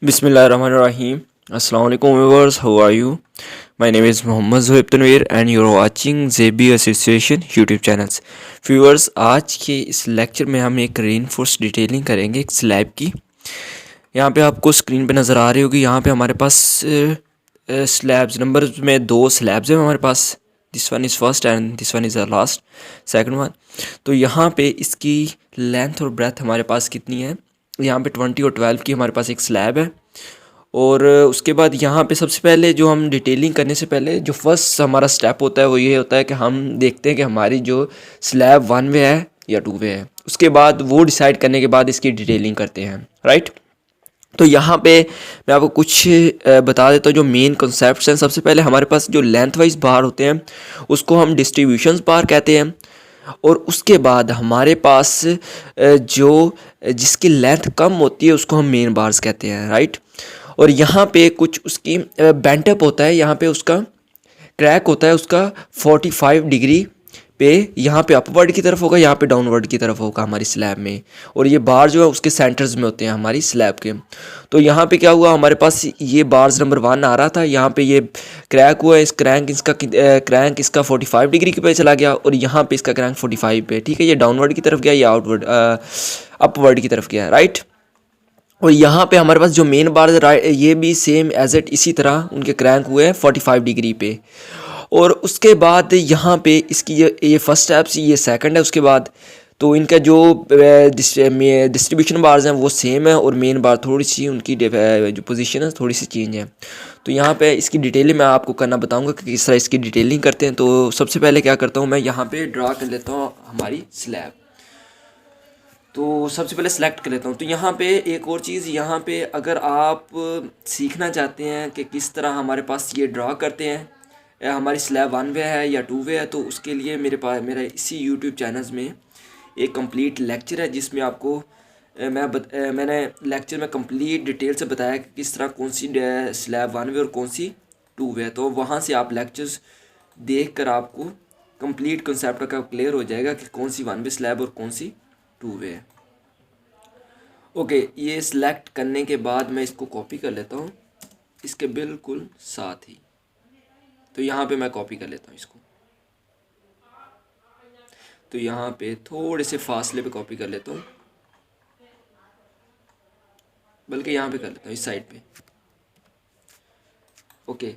Bismillahirrahmanirrahim. Assalamu alaikum viewers, how are you? My name is Mohammad Zohaib Tanweer and you're watching JB Association YouTube channels. Viewers, आज के इस lecture में हम एक reinforce detailing करेंगे एक स्लैब की। यहाँ पे आपको स्क्रीन पे नज़र आ रही होगी, यहाँ पे हमारे पास स्लैब्स नंबर में 2 स्लैब्स हैं हमारे पास। This one is first and this one is the last second one. तो यहाँ पे इसकी लेंथ और ब्रेथ हमारे पास कितनी है, यहाँ पे 20 और 12 की हमारे पास एक स्लैब है। और उसके बाद यहाँ पे सबसे पहले जो हम डिटेलिंग करने से पहले जो फर्स्ट हमारा स्टेप होता है वो ये होता है कि हम देखते हैं कि हमारी जो स्लैब 1 वे है या 2 वे है। उसके बाद वो डिसाइड करने के बाद इसकी डिटेलिंग करते हैं, राइट। तो यहाँ पे मैं आपको कुछ बता देता हूँ जो मेन कॉन्सेप्ट्स हैं। सबसे पहले हमारे पास जो लेंथ वाइज बार होते हैं उसको हम डिस्ट्रीब्यूशंस बार कहते हैं। और उसके बाद हमारे पास जो जिसकी लेंथ कम होती है उसको हम मेन बार्स कहते हैं, राइट। और यहाँ पे कुछ उसकी बेंटअप होता है, यहाँ पे उसका क्रैक होता है उसका 45 डिग्री पे, यहाँ पे अपवर्ड की तरफ होगा, यहाँ पे डाउनवर्ड की तरफ होगा हमारी स्लैब में। और ये बार जो है उसके सेंटर्स में होते हैं हमारी स्लैब के। तो यहाँ पे क्या हुआ, हमारे पास ये बार्स नंबर 1 आ रहा था, यहाँ पे ये क्रैक हुआ, इस क्रैंक इसका 45 डिग्री के पे चला गया और यहाँ पे इसका क्रैंक 45 पे, ठीक है। ये डाउनवर्ड की तरफ गया, ये आउटवर्ड अपवर्ड की तरफ गया, राइट। और यहाँ पे हमारे पास जो मेन बार ये भी सेम एज इट इसी तरह उनके क्रैंक हुए हैं 45 डिग्री पे। और उसके बाद यहाँ पे इसकी ये फर्स्ट स्टेप, ये सेकंड है। उसके बाद तो इनका जो डिस्ट्रीब्यूशन बार्स हैं वो सेम है और मेन बार थोड़ी सी उनकी जो पोजीशन है थोड़ी सी चेंज है। तो यहाँ पे इसकी डिटेलिंग मैं आपको करना बताऊँगा कि किस तरह इसकी डिटेलिंग करते हैं। तो सबसे पहले क्या करता हूँ, मैं यहाँ पर ड्रा कर लेता हूँ हमारी स्लैब। तो सबसे पहले सेलेक्ट कर लेता हूँ। तो यहाँ पे एक और चीज़, यहाँ पे अगर आप सीखना चाहते हैं कि किस तरह हमारे पास ये ड्रा करते हैं, हमारी स्लैब 1 वे है या 2 वे है, तो उसके लिए मेरा इसी यूट्यूब चैनल्स में एक कंप्लीट लेक्चर है जिसमें आपको मैंने लेक्चर में कंप्लीट डिटेल से बताया कि किस तरह कौन सी स्लैब 1 वे और कौन सी 2 वे है। तो वहाँ से आप लेक्चर्स देख कर आपको कंप्लीट कंसेप्ट का क्लियर हो जाएगा कि कौन सी 1 वे स्लैब और कौन सी 2 वे है। ओके, ये सिलेक्ट करने के बाद मैं इसको कॉपी कर लेता हूँ इसके बिल्कुल साथ ही। तो यहाँ पे मैं कॉपी कर लेता हूँ इसको। तो यहाँ पे थोड़े से फासले पे कॉपी कर लेता हूँ, बल्कि यहाँ पे कर लेता हूँ इस साइड पे। ओके,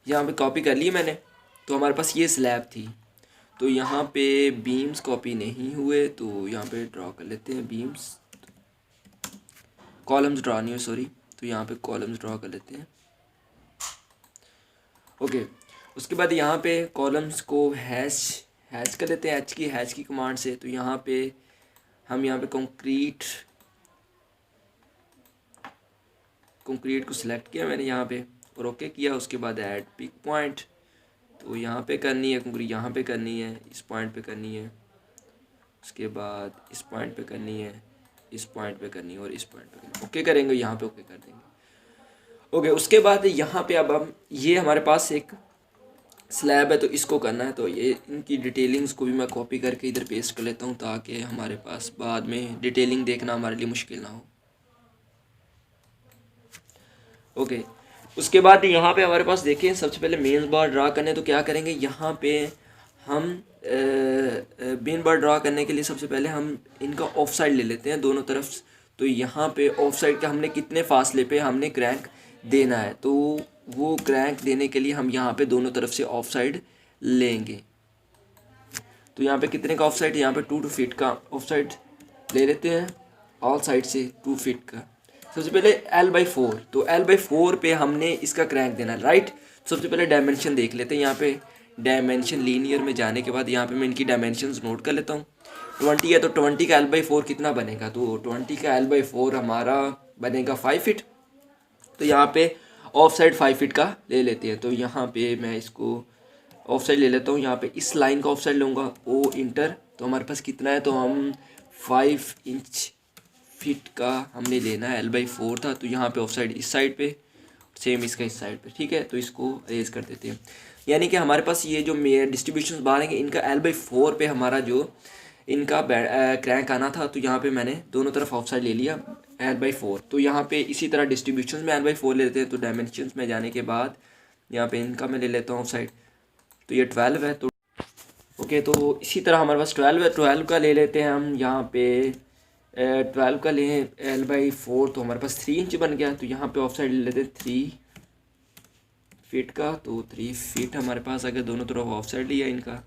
यहाँ पे कॉपी कर ली मैंने। तो हमारे पास ये स्लैब थी, तो यहाँ पे बीम्स कॉपी नहीं हुए, तो यहाँ पे ड्रॉ कर लेते हैं बीम्स। कॉलम्स ड्रॉ नहीं हो, सॉरी। तो यहाँ पे कॉलम्स ड्रॉ कर लेते हैं। ओके, उसके बाद यहाँ पे कॉलम्स को हैच कर लेते हैं, हैच की कमांड से। तो यहाँ पे हम यहाँ पे कंक्रीट को सिलेक्ट किया मैंने यहाँ पे और ओके किया। उसके बाद ऐड पिक पॉइंट, तो यहाँ पे करनी है कंक्रीट, यहाँ पे करनी है, इस पॉइंट पे करनी है, उसके बाद इस पॉइंट पे करनी है, इस पॉइंट पे करनी है और इस पॉइंट पे करनी है। ओके करेंगे, यहाँ पे ओके कर देंगे। ओके, उसके बाद यहाँ पे अब हम ये हमारे पास एक स्लैब है तो इसको करना है। तो ये इनकी डिटेलिंग्स को भी मैं कॉपी करके इधर पेस्ट कर लेता हूँ ताकि हमारे पास बाद में डिटेलिंग देखना हमारे लिए मुश्किल ना हो। ओके, उसके बाद यहाँ पे हमारे पास देखें, सबसे पहले मेन बार ड्रा करने, तो क्या करेंगे, यहाँ पे हम मेन बार ड्रा करने के लिए सबसे पहले हम इनका ऑफ साइड ले लेते हैं दोनों तरफ। तो यहाँ पे ऑफ साइड का हमने कितने फासले पे हमने क्रैंक देना है, तो वो क्रैंक देने के लिए हम यहाँ पे दोनों तरफ से ऑफ साइड लेंगे। तो यहाँ पे कितने का ऑफ साइड, यहाँ पे 2 फीट का ऑफ साइड ले लेते हैं, ऑल साइड से 2 फीट का। सबसे पहले L/4, तो L/4 पे हमने इसका क्रैंक देना है, राइट। सबसे पहले डायमेंशन देख लेते हैं। यहाँ पे डायमेंशन लीनियर में जाने के बाद यहाँ पे मैं इनकी डायमेंशंस नोट कर लेता हूँ। 20 है तो 20 का L/4 कितना बनेगा, तो 20 का L/4 हमारा बनेगा 5 फीट। तो यहाँ पे ऑफ साइड 5 फीट का ले लेते हैं। तो यहाँ पे मैं इसको ऑफ साइड ले लेता हूँ, यहाँ पे इस लाइन का ऑफ साइड लूँगा, ओ इंटर। तो हमारे पास कितना है, तो हम 5 इंच फीट का हमने लेना है, L/4 था। तो यहाँ पे ऑफ साइड इस साइड पे, सेम इसका इस साइड पे, ठीक है। तो इसको अरेज कर देते हैं। यानी कि हमारे पास ये जो डिस्ट्रीब्यूशन बार हैं इनका L/4 पे हमारा जो इनका क्रैंक आना था। तो यहाँ पे मैंने दोनों तरफ ऑफ साइड ले लिया, L/4। तो यहाँ पे इसी तरह डिस्ट्रीब्यूशन में L/4 ले लेते हैं। तो डायमेंशंस में जाने के बाद यहाँ पे इनका मैं ले लेता हूँ साइड, तो ये 12 है। तो ओके, तो इसी तरह हमारे पास 12 है, 12 का ले लेते हैं हम यहाँ पे 12 का लें L/4, तो हमारे पास 3 इंच बन गया। तो यहाँ पे ऑफ साइड ले लेते हैं 3 फीट का। तो 3 फीट हमारे पास अगर दोनों तरफ ऑफ साइड लिया इनका,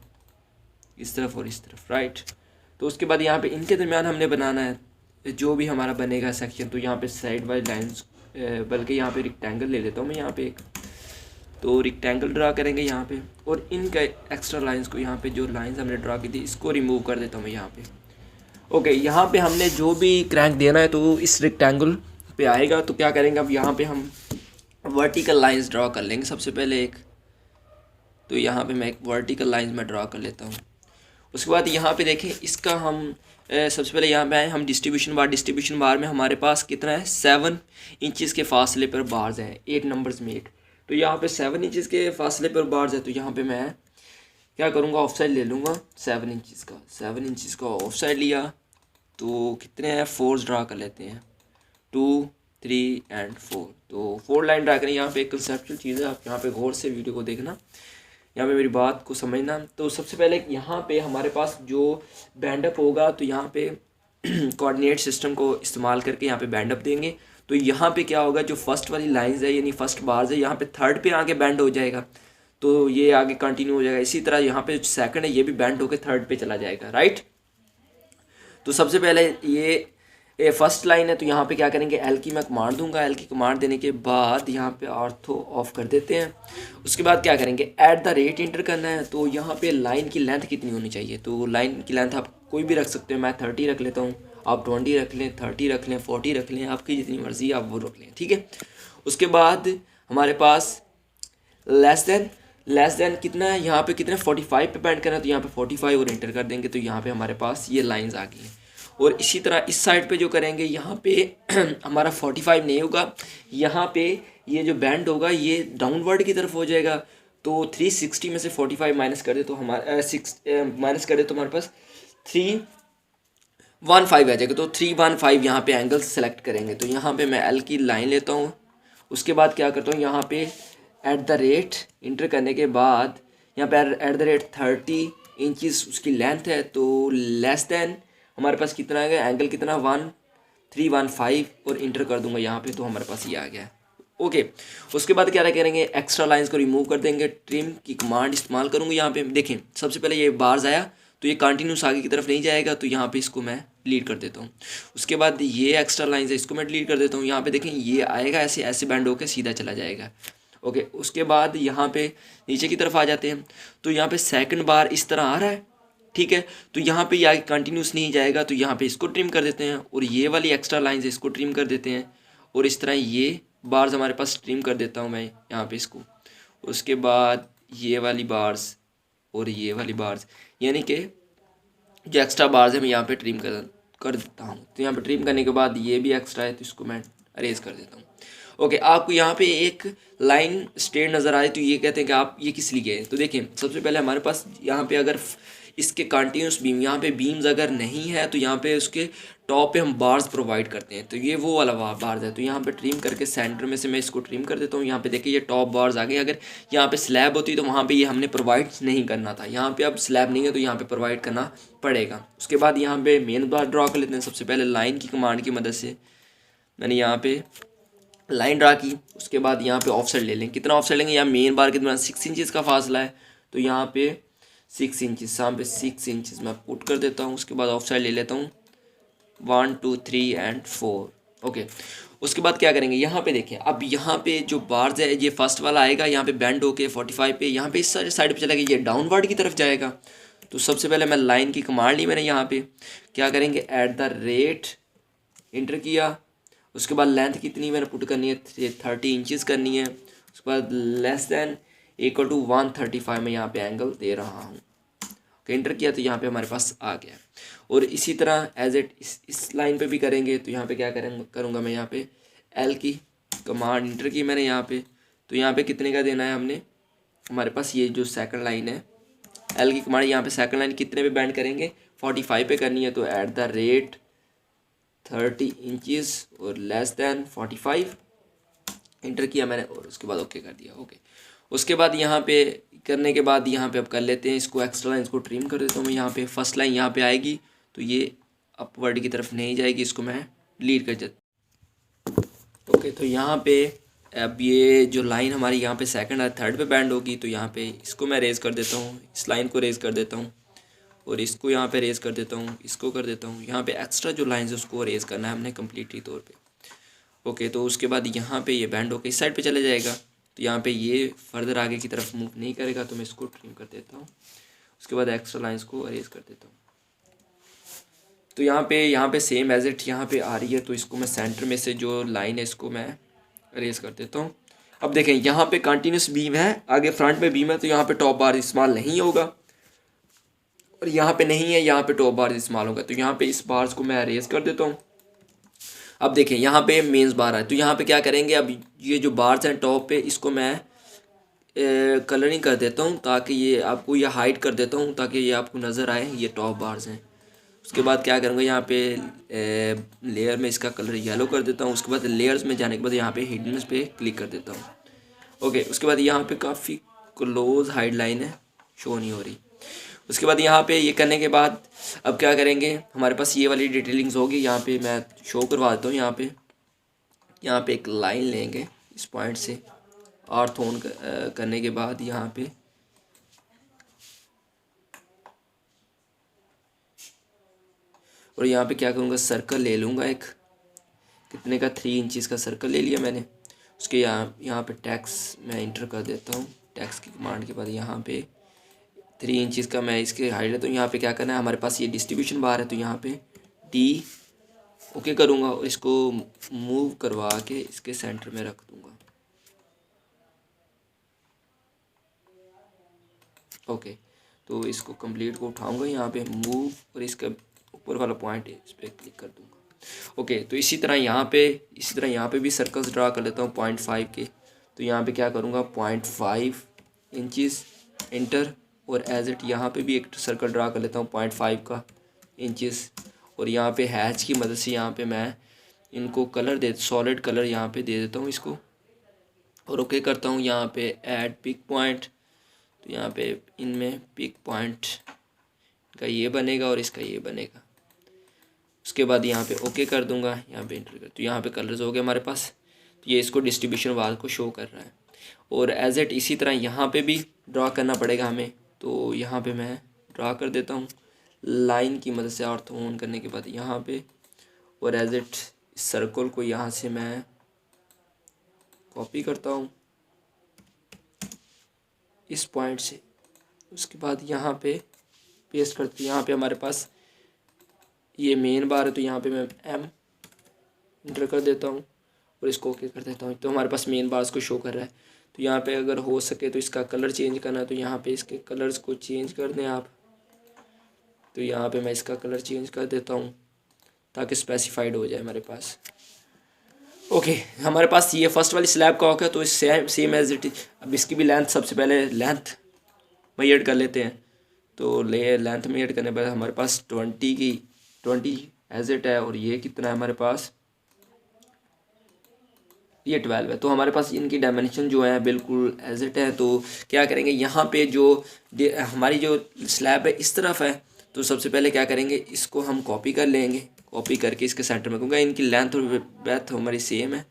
इस तरफ और इस तरफ, राइट। तो उसके बाद यहाँ पे इनके दरमियान हमने बनाना है जो भी हमारा बनेगा सेक्शन। तो यहाँ पे साइड वाइज लाइंस, बल्कि यहाँ पे रेक्टेंगल ले लेता हूँ मैं यहाँ पे एक। तो रेक्टेंगल ड्रा करेंगे यहाँ पे, और इनका एक्स्ट्रा लाइंस को यहाँ पे जो लाइंस हमने ड्रा की थी इसको रिमूव कर देता हूँ मैं यहाँ पे। ओके, यहाँ पे हमने जो भी क्रैंक देना है तो इस रेक्टेंगल पे आएगा। तो क्या करेंगे अब, यहाँ पे हम वर्टिकल लाइंस ड्रा कर लेंगे सबसे पहले एक। तो यहाँ पे मैं एक वर्टिकल लाइंस में ड्रा कर लेता हूँ। उसके बाद यहाँ पे देखें इसका हम सबसे पहले यहाँ पे आए हम डिस्ट्रीब्यूशन बार में हमारे पास कितना है 7 इंचज़ के फासले पर बार्स हैं, 8 नंबर्स में 8। तो यहाँ पे 7 इंचज़ के फासले पर बार्स है। तो यहाँ पे मैं क्या करूँगा, ऑफ साइड ले लूँगा 7 इंचज़ का। 7 इंचज़ का ऑफ साइड लिया तो कितने हैं, 4 ड्रा कर लेते हैं, 2, 3 एंड 4। तो 4 लाइन ड्रा करें। यहाँ पे एक कंसेप्चुअल चीज़ है, आप यहाँ पे गौर से वीडियो को देखना, यहाँ पे मेरी बात को समझना। तो सबसे पहले यहाँ पे हमारे पास जो बैंडअप होगा, तो यहाँ पे कोऑर्डिनेट सिस्टम को इस्तेमाल करके यहाँ पे बैंडअप देंगे। तो यहाँ पे क्या होगा, जो फर्स्ट वाली लाइंस है यानी फर्स्ट बार्स है, यहाँ पे थर्ड पे आगे बैंड हो जाएगा, तो ये आगे कंटिन्यू हो जाएगा। इसी तरह यहाँ पे सेकंड है ये भी बैंड होकर थर्ड पे चला जाएगा, राइट। तो सबसे पहले ये फर्स्ट लाइन है, तो यहाँ पे क्या करेंगे, एल की मैं कमांड दूंगा। एल की कमांड देने के बाद यहाँ पे ऑर्थो ऑफ कर देते हैं। उसके बाद क्या करेंगे, @ इंटर करना है। तो यहाँ पे लाइन की लेंथ कितनी होनी चाहिए, तो लाइन की लेंथ आप कोई भी रख सकते हो। मैं 30 रख लेता हूँ, आप 20 रख लें, 30 रख लें, 40 रख लें, आपकी जितनी मर्जी आप वो रख लें, ठीक है। उसके बाद हमारे पास लेस देन कितना है, यहाँ पे कितना 45 पे बैंड करना है। तो यहाँ पे 45 और इंटर कर देंगे। तो यहाँ पे हमारे पास ये लाइंस आ गई हैं। और इसी तरह इस साइड पे जो करेंगे, यहाँ पे हमारा 45 नहीं होगा, यहाँ पे ये जो बैंड होगा ये डाउनवर्ड की तरफ हो जाएगा। तो 360 में से 45 माइनस कर दे तो हमारा माइनस कर दे तो हमारे पास 315 आ जाएगा। तो 315 यहाँ पे एंगल सेलेक्ट करेंगे। तो यहाँ पे मैं एल की लाइन लेता हूँ। उसके बाद क्या करता हूँ, यहाँ पे इंटर करने के बाद यहाँ पे @30 इंचज़ उसकी लेंथ है। तो लेस देन हमारे पास कितना आ गया, एंगल कितना 1315 और इंटर कर दूंगा यहाँ पे। तो हमारे पास ये आ गया, ओके। उसके बाद क्या करेंगे, एक्स्ट्रा लाइंस को रिमूव कर देंगे। ट्रिम की कमांड इस्तेमाल करूँगा। यहाँ पे देखें सबसे पहले ये बार्स आया तो ये कंटिन्यूस आगे की तरफ नहीं जाएगा। तो यहाँ पे इसको मैं डिलीट कर देता हूँ। उसके बाद ये एक्स्ट्रा लाइंस है इसको मैं डिलीट कर देता हूँ। यहाँ पे देखें ये आएगा ऐसे बैंड होकर सीधा चला जाएगा, ओके। उसके बाद यहाँ पे नीचे की तरफ आ जाते हैं। तो यहाँ पे सेकंड बार इस तरह आ रहा है, ठीक है। तो यहाँ पे ये कंटिन्यूस नहीं जाएगा। तो यहाँ पे इसको ट्रिम कर देते हैं और ये वाली एक्स्ट्रा लाइंस है इसको ट्रिम कर देते हैं। और इस तरह ये बार्स हमारे पास ट्रिम कर देता हूँ मैं यहाँ पे इसको। उसके बाद ये वाली बार्स और ये वाली बार्स, यानी कि जो एक्स्ट्रा बार्स है मैं यहाँ पे ट्रिम कर देता हूँ। तो यहाँ पे ट्रिम करने के बाद ये भी एक्स्ट्रा है तो इसको मैं अरेज कर देता हूँ, ओके। आपको यहाँ पे एक लाइन स्ट्रेट नज़र आए तो ये कहते हैं कि आप ये किस लिए गए। तो देखें सबसे पहले हमारे पास यहाँ पे अगर इसके कंटिन्यूस बीम, यहाँ पे बीम्स अगर नहीं है तो यहाँ पे उसके टॉप पे हम बार्स प्रोवाइड करते हैं। तो ये वो वाला बार्स है। तो यहाँ पे ट्रिम करके सेंटर में से मैं इसको ट्रिम कर देता हूँ। यहाँ पे देखिए ये टॉप बार्स आ गए। अगर यहाँ पे स्लैब होती तो वहाँ पे ये हमने प्रोवाइड नहीं करना था। यहाँ पे अब स्लैब नहीं है तो यहाँ पे प्रोवाइड करना पड़ेगा। उसके बाद यहाँ पे मेन बार ड्रॉ कर लेते हैं। सबसे पहले लाइन की कमांड की मदद से मैंने यहाँ पे लाइन ड्रा की। उसके बाद यहाँ पे ऑफसेट ले लें। कितना ऑफसेट लेंगे, यहाँ मेन बार के दौरान 6 इंचज़ का फासला है। तो यहाँ पे 6 इंचज़, यहाँ पे 6 इंचज़ मैं पुट कर देता हूँ। उसके बाद ऑफसेट ले लेता हूँ 1 2 3 एंड 4, ओके। उसके बाद क्या करेंगे, यहाँ पे देखें अब यहाँ पे जो बार्स है ये फर्स्ट वाला आएगा यहाँ पे बैंड होके 45 पे, यहाँ पे इस साइड पे चलेगा, ये डाउनवर्ड की तरफ जाएगा। तो सबसे पहले मैं लाइन की कमांड ली मैंने। यहाँ पे क्या करेंगे, @ इंटर किया। उसके बाद लेंथ कितनी मैंने पुट करनी है, 30 इंचज़ करनी है। उसके बाद लेस देन इक्वल टू 135 में यहाँ पे एंगल दे रहा हूँ, इंटर किया। तो यहाँ पे हमारे पास आ गया। और इसी तरह एज इट इस लाइन पे भी करेंगे। तो यहाँ पे क्या करूँगा मैं, यहाँ पे एल की कमांड इंटर की मैंने यहाँ पे। तो यहाँ पे कितने का देना है हमने, हमारे पास ये जो सेकंड लाइन है एल की कमांड, यहाँ पे सेकंड लाइन कितने पे बैंड करेंगे, 45 पे करनी है। तो @ 30 इंचज़ और लेस दैन 45 इंटर किया मैंने और उसके बाद ओके कर दिया। ओके, उसके बाद यहाँ पे करने के बाद यहाँ पे अब कर लेते हैं इसको एक्स्ट्रा लाइन को ट्रिम कर देता हूँ मैं। यहाँ पे फर्स्ट लाइन यहाँ पे आएगी तो ये अपवर्ड की तरफ नहीं जाएगी, इसको मैं डिलीट कर देता। ओके, तो यहाँ पे अब ये जो लाइन हमारी यहाँ पे सेकंड और थर्ड पे बैंड होगी तो यहाँ पे इसको मैं रेज़ कर देता हूँ, इस लाइन को रेज़ कर देता हूँ और इसको यहाँ पे रेज़ कर देता हूँ, इसको कर देता हूँ। यहाँ पे एक्स्ट्रा जो लाइंस है उसको रेज़ करना है हमने कम्प्लीटली तौर पे। ओके, तो उसके बाद यहाँ पे ये बैंड होकर इस साइड पे चले जाएगा तो यहाँ पे ये फर्दर आगे की तरफ मूव नहीं करेगा तो मैं इसको ट्रिम कर देता हूँ। उसके बाद एक्स्ट्रा लाइंस को अरेज कर देता हूँ। तो यहाँ पे सेम एज इट यहाँ पे आ रही है तो इसको मैं सेंटर में से जो लाइन है इसको मैं अरेज कर देता हूँ। अब देखें यहाँ पे कंटिन्यूस बीम है, आगे फ्रंट में बीम है तो यहाँ पे टॉप बार इस्तेमाल नहीं होगा और यहाँ पे नहीं है, यहाँ पे टॉप बार इस्तेमाल होगा। तो यहाँ पे इस बार्स को मैं अरेज कर देता हूँ। अब देखें यहाँ पे मेंस बार है तो यहाँ पे क्या करेंगे, अब ये जो बार्स हैं टॉप पे इसको मैं कलरिंग कर देता हूँ ताकि ये आपको ये हाइड कर देता हूँ ताकि ये आपको नज़र आए ये टॉप बार्स हैं। उसके बाद क्या करूँगा, यहाँ पे लेयर में इसका कलर येलो कर देता हूँ। उसके बाद लेयर्स में जाने के बाद यहाँ पे हिडन्स पे क्लिक कर देता हूँ। ओके, उसके बाद यहाँ पे काफ़ी क्लोज हाइड लाइन है, शो नहीं हो रही। उसके बाद यहाँ पे ये करने के बाद अब क्या करेंगे, हमारे पास ये वाली डिटेलिंग्स होगी। यहाँ पे मैं शो करवा देता हूँ। यहाँ पे एक लाइन लेंगे इस पॉइंट से अर्थ ऑन करने के बाद यहाँ पे और यहाँ पे क्या करूँगा, सर्कल ले लूँगा एक, कितने का 3 इंचज़ का सर्कल ले लिया मैंने। उसके यहाँ पे टैक्स मैं इंटर कर देता हूँ। टैक्स की कमांड के बाद यहाँ पे 3 इंचज़ का मैं इसके हाइट है। तो यहाँ पे क्या करना है, हमारे पास ये डिस्ट्रीब्यूशन बार है तो यहाँ पे डी ओके करूँगा और इसको मूव करवा के इसके सेंटर में रख दूँगा। ओके, तो इसको कंप्लीट को उठाऊँगा यहाँ पे मूव और इसका ऊपर वाला पॉइंट है इस पर क्लिक कर दूँगा। ओके, तो इसी तरह यहाँ पे भी सर्कल्स ड्रा कर लेता हूँ 0.5 के। तो यहाँ पे क्या करूँगा 0.5 इंचज़ इंटर और एज इट यहाँ पे भी एक सर्कल ड्रा कर लेता हूँ 0.5 का इंचज़ और यहाँ पे हैच की मदद से यहाँ पे मैं इनको कलर सॉलिड कलर यहाँ पे दे देता हूँ इसको और ओके करता हूँ। यहाँ पे ऐड पिक पॉइंट, तो यहाँ पे इनमें पिक पॉइंट का ये बनेगा और इसका ये बनेगा। उसके बाद यहाँ पे ओके कर दूंगा, यहाँ पे इंटर कर, तो यहाँ पे कलर्स हो गए हमारे पास। तो ये इसको डिस्ट्रीब्यूशन वाल को शो कर रहा है और एज इट इसी तरह यहाँ पे भी ड्रा करना पड़ेगा हमें। तो यहाँ पे मैं ड्रा कर देता हूँ लाइन की मदद से ऑर्थो ऑन करने के बाद यहाँ पे और एज इट सर्कल को यहाँ से मैं कॉपी करता हूँ इस पॉइंट से। उसके बाद यहाँ पे पेस्ट करते हैं। यहाँ पे हमारे पास ये मेन बार है तो यहाँ पे मैं एम इंटर कर देता हूँ और इसको ओके कर देता हूँ। तो हमारे पास मेन बार्स को शो कर रहा है। तो यहाँ पे अगर हो सके तो इसका कलर चेंज करना है तो यहाँ पे इसके कलर्स को चेंज कर दें आप। तो यहाँ पे मैं इसका कलर चेंज कर देता हूँ ताकि स्पेसिफाइड हो जाए हमारे पास। ओके, हमारे पास ये फर्स्ट वाली स्लैब का हो गया तो सेम एज इट इज। अब इसकी भी लेंथ, सबसे पहले लेंथ मेजर कर लेते हैं। तो लेंथ मेजर करने पर हमारे पास 20 एज इट है और ये कितना है हमारे पास, ये 12 है। तो हमारे पास इनकी डायमेंशन जो है बिल्कुल एज इट है। तो क्या करेंगे, यहाँ पे जो हमारी जो स्लैब है इस तरफ है तो सबसे पहले क्या करेंगे, इसको हम कॉपी कर लेंगे। कॉपी करके इसके सेंटर में, क्योंकि इनकी लेंथ और ब्रेथ हमारी सेम है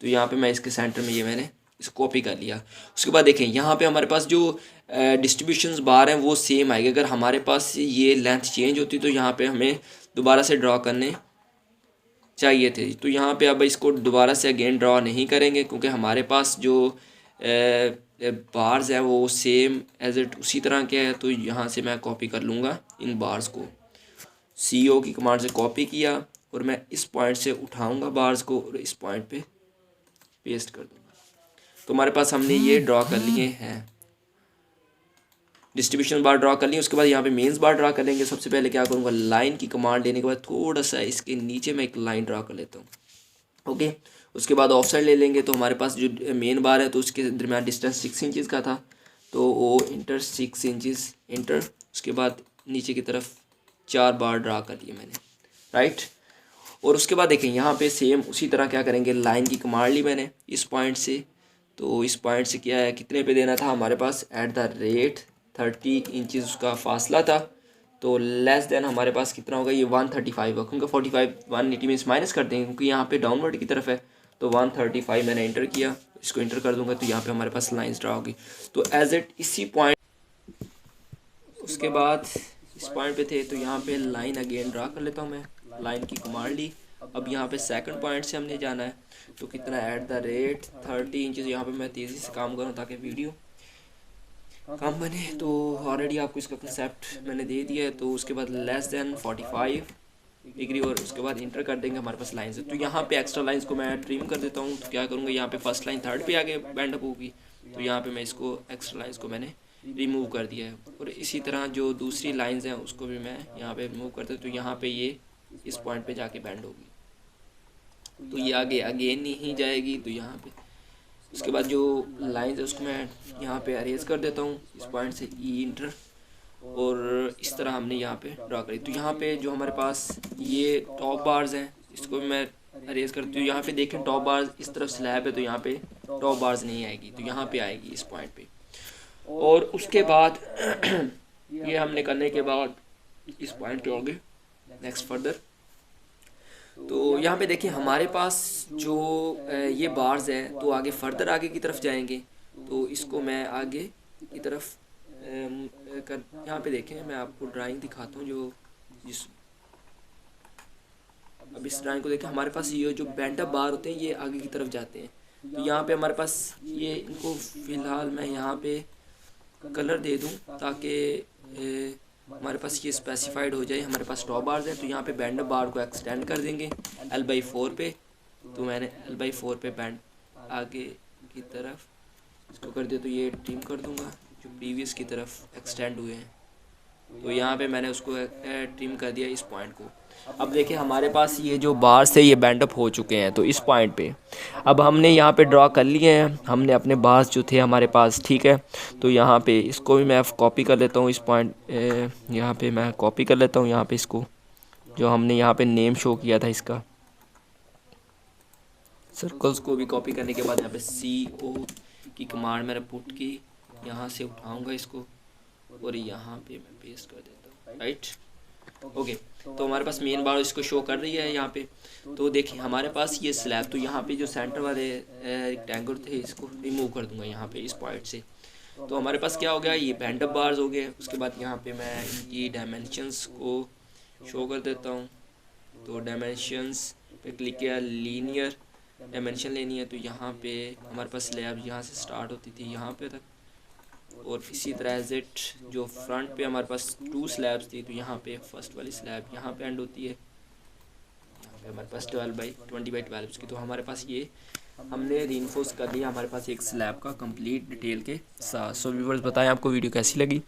तो यहाँ पे मैं इसके सेंटर में ये मैंने इसको कॉपी कर लिया। उसके बाद देखें यहाँ पे हमारे पास जो डिस्ट्रीब्यूशंस बार हैं वो सेम आएगी। अगर हमारे पास ये लेंथ चेंज होती तो यहाँ पे हमें दोबारा से ड्रॉ करने चाहिए थे। तो यहाँ पे अब इसको दोबारा से अगेन ड्रॉ नहीं करेंगे क्योंकि हमारे पास जो बार्स हैं वो सेम एज इट उसी तरह के हैं। तो यहाँ से मैं कॉपी कर लूँगा इन बार्स को, CO की कमांड से कॉपी किया और मैं इस पॉइंट से उठाऊँगा बार्स को और इस पॉइंट पे पेस्ट कर दूँगा। तो हमारे पास हमने ये ड्रॉ कर लिए हैं, डिस्ट्रीब्यूशन बार ड्रॉ कर लिए। उसके बाद यहाँ पे मेंस बार ड्रॉ कर लेंगे। सबसे पहले क्या करूँगा, लाइन की कमांड लेने के बाद थोड़ा सा इसके नीचे मैं एक लाइन ड्रॉ कर लेता हूँ। ओके, उसके बाद ऑफ साइड ले लेंगे। तो हमारे पास जो मेन बार है तो उसके दरमियान डिस्टेंस 6 इंचज़ का था तो वो इंटर 6 इंचज़ इंटर। उसके बाद नीचे की तरफ 4 बार ड्रा कर लिए मैंने, राइट। और उसके बाद देखें यहाँ पे सेम उसी तरह क्या करेंगे, लाइन की कमांड ली मैंने इस पॉइंट से, तो इस पॉइंट से क्या है, कितने पे देना था हमारे पास, @ 30 इंचज़ उसका फासला था, तो लेस देन हमारे पास कितना होगा, ये 135 है, क्योंकि 45 180 में माइनस कर देंगे क्योंकि यहाँ पे डाउनवर्ड की तरफ है, तो 135 मैंने इंटर किया, इसको इंटर कर दूंगा तो यहाँ पे हमारे पास लाइंस ड्रा होगी। तो एज इट इसी पॉइंट, उसके बाद इस पॉइंट पे थे तो यहाँ पे लाइन अगेन ड्रा कर लेता हूँ मैं, लाइन की कमांड ली। अब यहाँ पे सेकंड पॉइंट से हमने जाना है, तो कितना @ 30 इंचज़, यहाँ पे मैं तेज़ी से काम करूँ ताकि वीडियो काम बने। तो ऑलरेडी आपको इसका कंसेप्ट मैंने दे दिया है। तो उसके बाद लेस देन 45 डिग्री और उसके बाद इंटर कर देंगे, हमारे पास लाइन से। तो यहाँ पे एक्स्ट्रा लाइंस को मैं ट्रिम कर देता हूँ। तो क्या करूँगा, यहाँ पे फर्स्ट लाइन थर्ड पे आगे बैंड अप होगी, तो यहाँ पे मैं इसको एक्स्ट्रा लाइंस को मैंने रिमूव कर दिया है। और इसी तरह जो दूसरी लाइंस हैं उसको भी मैं यहाँ पे रिमूव कर देता हूँ। तो यहाँ पे ये इस पॉइंट पे जाके बैंड होगी, तो ये आगे अगेन नहीं जाएगी। तो यहाँ पे उसके बाद जो लाइंस है उसको मैं यहाँ पे अरेज कर देता हूँ इस पॉइंट से, ई इंटर, और इस तरह हमने यहाँ पे ड्रा करी। तो यहाँ पे जो हमारे पास ये टॉप बार्स हैं इसको भी मैं अरेज करती हूँ। यहाँ पे देखें टॉप बार्स इस तरफ स्लैब है, तो यहाँ पे टॉप बार्स नहीं आएगी, तो यहाँ पे आएगी इस पॉइंट पे। और उसके बाद ये हमने करने के बाद इस पॉइंट पे आगे नेक्स्ट फर्दर, तो यहाँ पे देखिए हमारे पास जो ये बार्स हैं तो आगे फर्दर आगे की तरफ जाएंगे। तो इसको मैं आगे की तरफ कर, यहाँ पे देखें मैं आपको ड्राइंग दिखाता हूँ जो जिस, अब इस ड्राइंग को देखें, हमारे पास ये जो बैंड अप बार होते हैं ये आगे की तरफ जाते हैं। तो यहाँ पे हमारे पास ये, इनको फ़िलहाल मैं यहाँ पे कलर दे दूँ ताकि हमारे पास ये स्पेसिफाइड हो जाए। हमारे पास टॉप बार्स हैं, तो यहाँ पे बैंड अप बार को एक्सटेंड कर देंगे L/4 पे। तो मैंने L/4 पे बैंड आगे की तरफ इसको कर दिया, तो ये ट्रिम कर दूँगा जो प्रीवियस की तरफ एक्सटेंड हुए हैं। तो यहाँ पे मैंने उसको ट्रिम कर दिया इस पॉइंट को। अब देखिए हमारे पास ये जो बार्स थे ये बैंड अप हो चुके हैं, तो इस पॉइंट पे अब हमने यहाँ पे ड्रॉ कर लिए हैं हमने अपने बार्स जो थे हमारे पास, ठीक है। तो यहाँ पे इसको भी मैं कॉपी कर लेता हूँ, इस पॉइंट यहाँ पे मैं कॉपी कर लेता हूँ, यहाँ पे इसको जो हमने यहाँ पे नेम शो किया था इसका, सर्कल्स को भी कॉपी करने के बाद यहाँ पे CO की कमांड मैंने पुट की, यहाँ से उठाऊँगा इसको और यहाँ पे मैं पेस्ट कर देता हूँ, राइट, ओके। तो हमारे पास मेन बार इसको शो कर रही है यहाँ पे। तो देखिए हमारे पास ये स्लैब, तो यहाँ पे जो सेंटर वाले रेक्टेंगल थे इसको रिमूव कर दूंगा यहाँ पे इस पॉइंट से। तो हमारे पास क्या हो गया, ये बैंड अप बार्स हो गए। उसके बाद यहाँ पे मैं इनकी डायमेंशंस को शो कर देता हूँ। तो डायमेंशंस पे क्लिक किया, लीनियर डायमेंशन लेनी है, तो यहाँ पे हमारे पास स्लैब यहाँ से स्टार्ट होती थी यहाँ पे तक, और इसी तरह एज इट जो फ्रंट पे हमारे पास 2 स्लैब्स थी, तो यहाँ पे फर्स्ट वाली स्लैब यहाँ पे एंड होती है, यहाँ पे हमारे पास 20/12 की। तो हमारे पास ये हमने रीइंफोर्स कर दिया हमारे पास एक स्लैब का कंप्लीट डिटेल के साथ। सो व्यूअर्स बताएं आपको वीडियो कैसी लगी,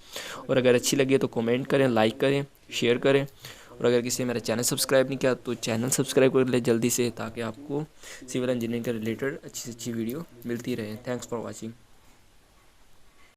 और अगर अच्छी लगी तो कमेंट करें, लाइक करें, शेयर करें, और अगर किसी ने मेरा चैनल सब्सक्राइब नहीं किया तो चैनल सब्सक्राइब कर ले जल्दी से, ताकि आपको सिविल इंजीनियरिंग के रिलेटेड अच्छी से अच्छी वीडियो मिलती रहे। Thanks for watching.